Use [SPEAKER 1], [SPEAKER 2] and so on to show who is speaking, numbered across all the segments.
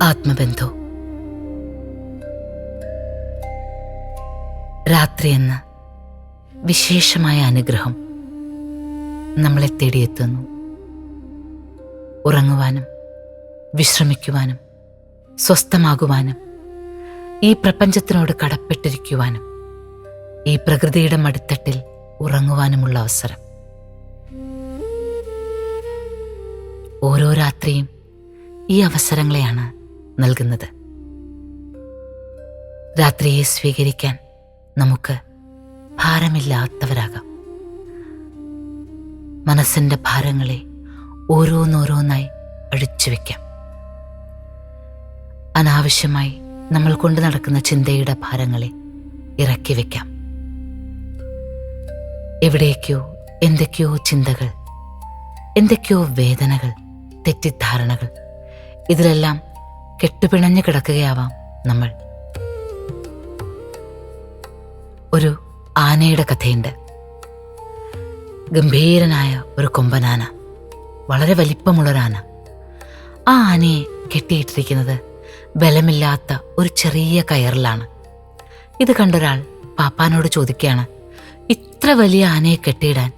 [SPEAKER 1] ആത്മബന്ധു. രാത്രി എന്ന വിശേഷമായ അനുഗ്രഹം നമ്മളെ തേടിയെത്തുന്നു. ഉറങ്ങുവാനും വിശ്രമിക്കുവാനും സ്വസ്ഥമാകുവാനും ഈ പ്രപഞ്ചത്തിനോട് കടപ്പെട്ടിരിക്കുവാനും ഈ പ്രകൃതിയുടെ മടിത്തട്ടിൽ ഉറങ്ങുവാനുമുള്ള അവസരം. ഓരോ രാത്രിയും ഈ അവസരങ്ങളെയാണ് നൽകുന്നത്. രാത്രിയെ സ്വീകരിക്കാൻ നമുക്ക് ഭാരമില്ലാത്തവരാകാം. മനസ്സിന്റെ ഭാരങ്ങളെ ഓരോന്നോരോന്നായി അഴിച്ചുവെക്കാം. അനാവശ്യമായി നമ്മൾ കൊണ്ടു നടക്കുന്ന ചിന്തയുടെ ഭാരങ്ങളെ ഇറക്കി വയ്ക്കാം. എവിടേക്കോ എന്തൊക്കെയോ ചിന്തകൾ, എന്തൊക്കെയോ വേദനകൾ, തെറ്റിദ്ധാരണകൾ, ഇതിലെല്ലാം കെട്ടുപിണഞ്ഞു കിടക്കുകയാവാം നമ്മൾ. ഒരു ആനയുടെ കഥയുണ്ട്. ഗംഭീരനായ ഒരു കൊമ്പനാന, വളരെ വലിപ്പമുള്ളൊരാന. ആ ആനയെ കെട്ടിയിട്ടിരിക്കുന്നത് ബലമില്ലാത്ത ഒരു ചെറിയ കയറിലാണ്. ഇത് കണ്ടൊരാൾ പാപ്പാനോട് ചോദിക്കുകയാണ്, ഇത്ര വലിയ ആനയെ കെട്ടിയിടാൻ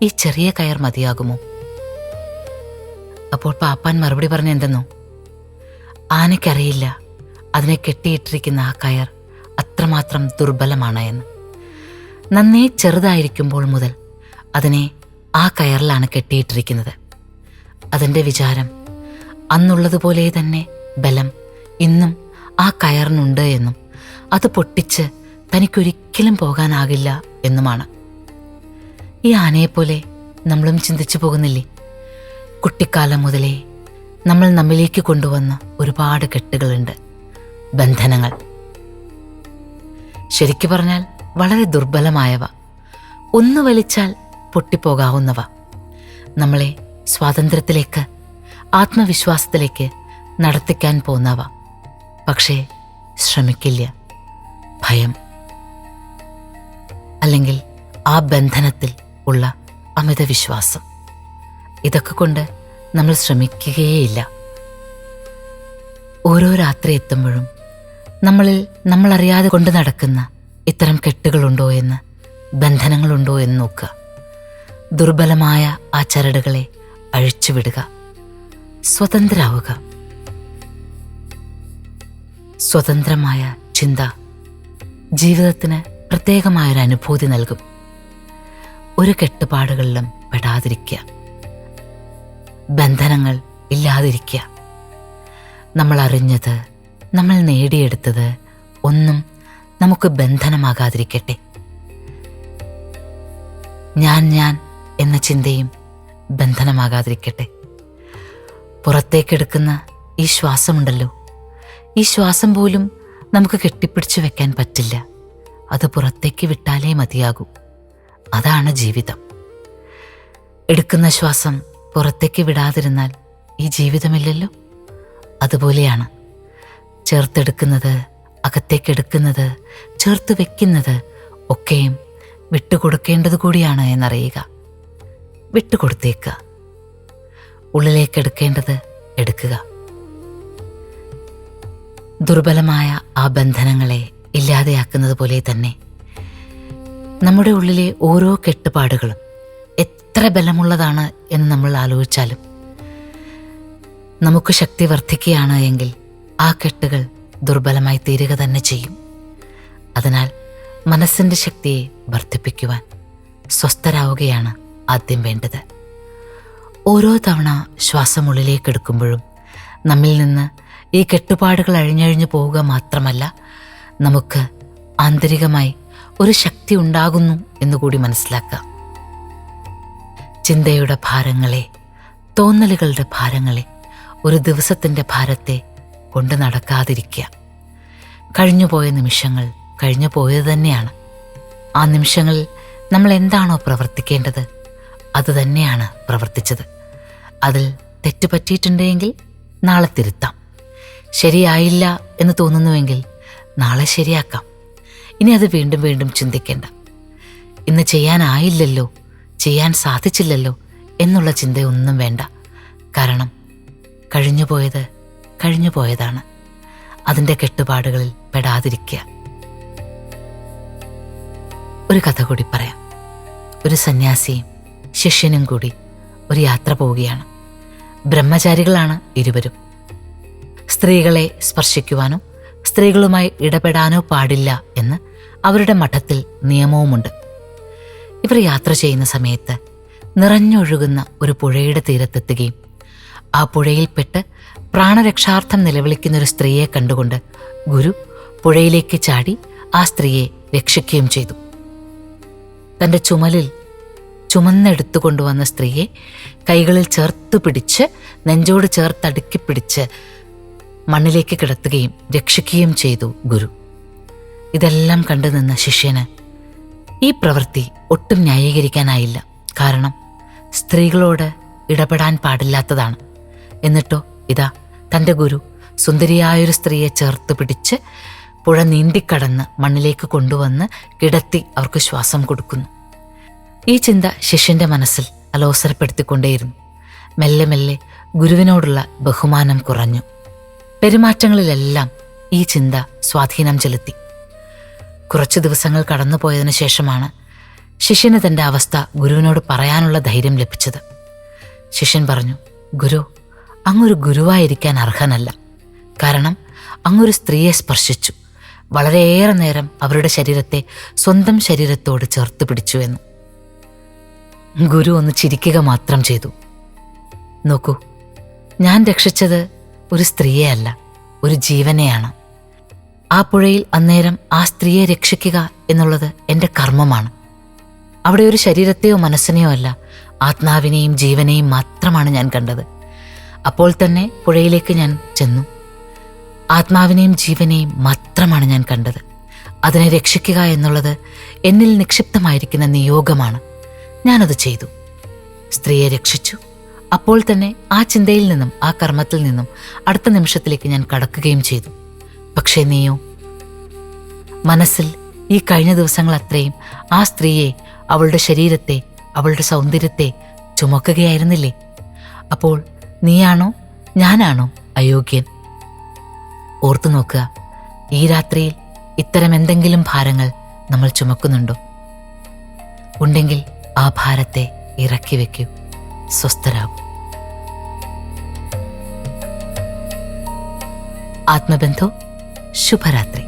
[SPEAKER 1] ഈ ചെറിയ കയർ മതിയാകുമോ? അപ്പോൾ പാപ്പാൻ മറുപടി പറഞ്ഞെന്തെന്നോ, ആനയ്ക്കറിയില്ല അതിനെ കെട്ടിയിട്ടിരിക്കുന്ന ആ കയർ അത്രമാത്രം ദുർബലമാണ് എന്ന്. നന്നേ ചെറുതായിരിക്കുമ്പോൾ മുതൽ അതിനെ ആ കയറിലാണ് കെട്ടിയിട്ടിരിക്കുന്നത്. അതിൻ്റെ വിചാരം അന്നുള്ളതുപോലെ തന്നെ ബലം ഇന്നും ആ കയറിനുണ്ട് എന്നും അത് പൊട്ടിച്ച് തനിക്കൊരിക്കലും പോകാനാകില്ല എന്നുമാണ്. ഈ ആനയെപ്പോലെ നമ്മളും ചിന്തിച്ചു പോകുന്നില്ലേ? കുട്ടിക്കാലം മുതലേ നമ്മൾ നമ്മിലേക്ക് കൊണ്ടുവന്ന ഒരുപാട് കെട്ടുകളുണ്ട്, ബന്ധനങ്ങൾ. ശരിക്കു പറഞ്ഞാൽ വളരെ ദുർബലമായവ, ഒന്ന് വലിച്ചാൽ പൊട്ടിപ്പോകാവുന്നവ. നമ്മളെ സ്വാതന്ത്ര്യത്തിലേക്ക്, ആത്മവിശ്വാസത്തിലേക്ക് നടത്തിക്കാൻ പോന്നവ. പക്ഷേ ശ്രമിക്കില്ല. ഭയം, അല്ലെങ്കിൽ ആ ബന്ധനത്തിൽ ഉള്ള അമിത വിശ്വാസം, ഇതൊക്കെ കൊണ്ട് നമ്മൾ ശ്രമിക്കുകയേയില്ല. ഓരോ രാത്രി എത്തുമ്പോഴും നമ്മളിൽ നമ്മളറിയാതെ കൊണ്ട് നടക്കുന്ന ഇത്തരം കെട്ടുകളുണ്ടോ എന്ന്, ബന്ധനങ്ങളുണ്ടോ എന്ന് നോക്കുക. ദുർബലമായ ആ ചരടുകളെ അഴിച്ചുവിടുക. സ്വതന്ത്രരാവുക. സ്വതന്ത്രമായ ചിന്ത ജീവിതത്തിന് പ്രത്യേകമായൊരു അനുഭൂതി നൽകും. ഒരു കെട്ടുപാടുകളിലും പെടാതിരിക്കുക. ബന്ധനങ്ങൾ ഇല്ലാതിരിക്കുക. നമ്മൾ അറിഞ്ഞത്, നമ്മൾ നേടിയെടുത്തത് ഒന്നും നമുക്ക് ബന്ധനമാകാതിരിക്കട്ടെ. ഞാൻ എന്ന ചിന്തയും ബന്ധനമാകാതിരിക്കട്ടെ. പുറത്തേക്കെടുക്കുന്ന ഈ ശ്വാസമുണ്ടല്ലോ, ഈ ശ്വാസം പോലും നമുക്ക് കെട്ടിപ്പിടിച്ചു വെക്കാൻ പറ്റില്ല. അത് പുറത്തേക്ക് വിട്ടാലേ മതിയാകൂ. അതാണ് ജീവിതം. എടുക്കുന്ന ശ്വാസം പുറത്തേക്ക് വിടാതിരുന്നാൽ ഈ ജീവിതമില്ലല്ലോ. അതുപോലെയാണ് ചേർത്തെടുക്കുന്നത്, അകത്തേക്കെടുക്കുന്നത്, ചേർത്ത് വെക്കുന്നത് ഒക്കെയും വിട്ടുകൊടുക്കേണ്ടത് കൂടിയാണ് എന്നറിയുക. വിട്ടുകൊടുത്തേക്കുക. ഉള്ളിലേക്കെടുക്കേണ്ടത് എടുക്കുക. ദുർബലമായ ആ ബന്ധനങ്ങളെ ഇല്ലാതെയാക്കുന്നത് പോലെ തന്നെ നമ്മുടെ ഉള്ളിലെ ഓരോ കെട്ടുപാടുകളും എത്ര ബലമുള്ളതാണ് എന്ന് നമ്മൾ ആലോചിച്ചാലും നമുക്ക് ശക്തി വർദ്ധിക്കുകയാണ് എങ്കിൽ ആ കെട്ടുകൾ ദുർബലമായി തീരുക തന്നെ ചെയ്യും. അതിനാൽ മനസ്സിൻ്റെ ശക്തിയെ വർദ്ധിപ്പിക്കുവാൻ സ്വസ്ഥരാവുകയാണ് ആദ്യം വേണ്ടത്. ഓരോ തവണ ശ്വാസം ഉള്ളിലേക്കെടുക്കുമ്പോഴും നമ്മിൽ നിന്ന് ഈ കെട്ടുപാടുകൾ അഴിഞ്ഞഴിഞ്ഞു പോവുക മാത്രമല്ല, നമുക്ക് ആന്തരികമായി ഒരു ശക്തി ഉണ്ടാകുന്നു എന്നുകൂടി മനസ്സിലാക്കുക. ചിന്തയുടെ ഭാരങ്ങളെ, തോന്നലുകളുടെ ഭാരങ്ങളെ, ഒരു ദിവസത്തിൻ്റെ ഭാരത്തെ കൊണ്ട് നടക്കാതിരിക്കുക. കഴിഞ്ഞുപോയ നിമിഷങ്ങൾ കഴിഞ്ഞു പോയത് തന്നെയാണ്. ആ നിമിഷങ്ങളിൽ നമ്മൾ എന്താണോ പ്രവർത്തിക്കേണ്ടത് അത് തന്നെയാണ് പ്രവർത്തിച്ചത്. അതിൽ തെറ്റുപറ്റിയിട്ടുണ്ടെങ്കിൽ നാളെ തിരുത്താം. ശരിയായില്ല എന്ന് തോന്നുന്നുവെങ്കിൽ നാളെ ശരിയാക്കാം. ഇനി അത് വീണ്ടും വീണ്ടും ചിന്തിക്കേണ്ട. ഇന്ന് ചെയ്യാനായില്ലല്ലോ, ചെയ്യാൻ സാധിച്ചില്ലല്ലോ എന്നുള്ള ചിന്തയൊന്നും വേണ്ട. കാരണം കഴിഞ്ഞുപോയത് കഴിഞ്ഞുപോയതാണ്. അതിൻ്റെ കെട്ടുപാടുകളിൽ പെടാതിരിക്കുക. ഒരു കഥ കൂടി പറയാം. ഒരു സന്യാസിയും ശിഷ്യനും കൂടി ഒരു യാത്ര പോവുകയാണ്. ബ്രഹ്മചാരികളാണ് ഇരുവരും. സ്ത്രീകളെ സ്പർശിക്കുവാനോ സ്ത്രീകളുമായി ഇടപെടാനോ പാടില്ല എന്ന് അവരുടെ മഠത്തിൽ നിയമവുമുണ്ട്. ഇവർ യാത്ര ചെയ്യുന്ന സമയത്ത് നിറഞ്ഞൊഴുകുന്ന ഒരു പുഴയുടെ തീരത്തെത്തുകയും ആ പുഴയിൽപ്പെട്ട് പ്രാണരക്ഷാർത്ഥം നിലവിളിക്കുന്ന ഒരു സ്ത്രീയെ കണ്ടുകൊണ്ട് ഗുരു പുഴയിലേക്ക് ചാടി ആ സ്ത്രീയെ രക്ഷിക്കുകയും ചെയ്തു. തൻ്റെ ചുമലിൽ ചുമന്നെടുത്തുകൊണ്ടുവന്ന സ്ത്രീയെ കൈകളിൽ ചേർത്ത് പിടിച്ച് നെഞ്ചോട് ചേർത്തടുക്കി പിടിച്ച് മണ്ണിലേക്ക് കിടത്തുകയും രക്ഷിക്കുകയും ചെയ്തു ഗുരു. ഇതെല്ലാം കണ്ടു നിന്ന ശിഷ്യന് ഈ പ്രവൃത്തി ഒട്ടും ന്യായീകരിക്കാനായില്ല. കാരണം സ്ത്രീകളോട് ഇടപെടാൻ പാടില്ലാത്തതാണ്. എന്നിട്ടോ ഇതാ തൻ്റെ ഗുരു സുന്ദരിയായൊരു സ്ത്രീയെ ചേർത്ത് പിടിച്ച് പുഴ നീന്തിക്കടന്ന് മണ്ണിലേക്ക് കൊണ്ടുവന്ന് കിടത്തി അവർക്ക് ശ്വാസം കൊടുക്കുന്നു. ഈ ചിന്ത ശിഷ്യന്റെ മനസ്സിൽ അലോസരപ്പെടുത്തിക്കൊണ്ടേയിരുന്നു. മെല്ലെ മെല്ലെ ഗുരുവിനോടുള്ള ബഹുമാനം കുറഞ്ഞു. പെരുമാറ്റങ്ങളിലെല്ലാം ഈ ചിന്ത സ്വാധീനം ചെലുത്തി. കുറച്ചു ദിവസങ്ങൾ കടന്നുപോയതിനു ശേഷമാണ് ശിഷ്യന് തൻ്റെ അവസ്ഥ ഗുരുവിനോട് പറയാനുള്ള ധൈര്യം ലഭിച്ചത്. ശിഷ്യൻ പറഞ്ഞു, ഗുരു, അങ്ങൊരു ഗുരുവായിരിക്കാൻ അർഹനല്ല. കാരണം അങ്ങൊരു സ്ത്രീയെ സ്പർശിച്ചു. വളരെയേറെ നേരം അവരുടെ ശരീരത്തെ സ്വന്തം ശരീരത്തോട് ചേർത്ത് പിടിച്ചു എന്ന്. ഗുരു ഒന്ന് ചിരിക്കുക മാത്രം ചെയ്തു. നോക്കൂ, ഞാൻ രക്ഷിച്ചത് ഒരു സ്ത്രീയെ അല്ല, ഒരു ജീവനെയാണ്. ആ പുഴയിൽ അന്നേരം ആ സ്ത്രീയെ രക്ഷിക്കുക എന്നുള്ളത് എൻ്റെ കർമ്മമാണ്. അവിടെ ഒരു ശരീരത്തെയോ മനസ്സിനെയോ അല്ല, ആത്മാവിനെയും ജീവനെയും മാത്രമാണ് ഞാൻ കണ്ടത്. അപ്പോൾ തന്നെ പുഴയിലേക്ക് ഞാൻ ചെന്നു. ആത്മാവിനെയും ജീവനെയും മാത്രമാണ് ഞാൻ കണ്ടത്. അതിനെ രക്ഷിക്കുക എന്നുള്ളത് എന്നിൽ നിക്ഷിപ്തമായിരിക്കുന്ന നിയോഗമാണ്. ഞാനത് ചെയ്തു. സ്ത്രീയെ രക്ഷിച്ചു. അപ്പോൾ തന്നെ ആ ചിന്തയിൽ നിന്നും ആ കർമ്മത്തിൽ നിന്നും അടുത്ത നിമിഷത്തിലേക്ക് ഞാൻ കടക്കുകയും ചെയ്തു. പക്ഷേ നീയോ മനസ്സിൽ ഈ കഴിഞ്ഞ ദിവസങ്ങൾ അത്രയും ആ സ്ത്രീയെ, അവളുടെ ശരീരത്തെ, അവളുടെ സൗന്ദര്യത്തെ ചുമക്കുകയായിരുന്നില്ലേ? അപ്പോൾ നീയാണോ ഞാനാണോ അയോഗ്യൻ? ഓർത്തു നോക്കുക, ഈ രാത്രിയിൽ ഇത്തരം എന്തെങ്കിലും ഭാരങ്ങൾ നമ്മൾ ചുമക്കുന്നുണ്ടോ? ഉണ്ടെങ്കിൽ ആ ഭാരത്തെ ഇറക്കി വയ്ക്കൂ. സ്വസ്ഥരാകൂ. ആത്മബന്ധു. ശുഭരാത്രി.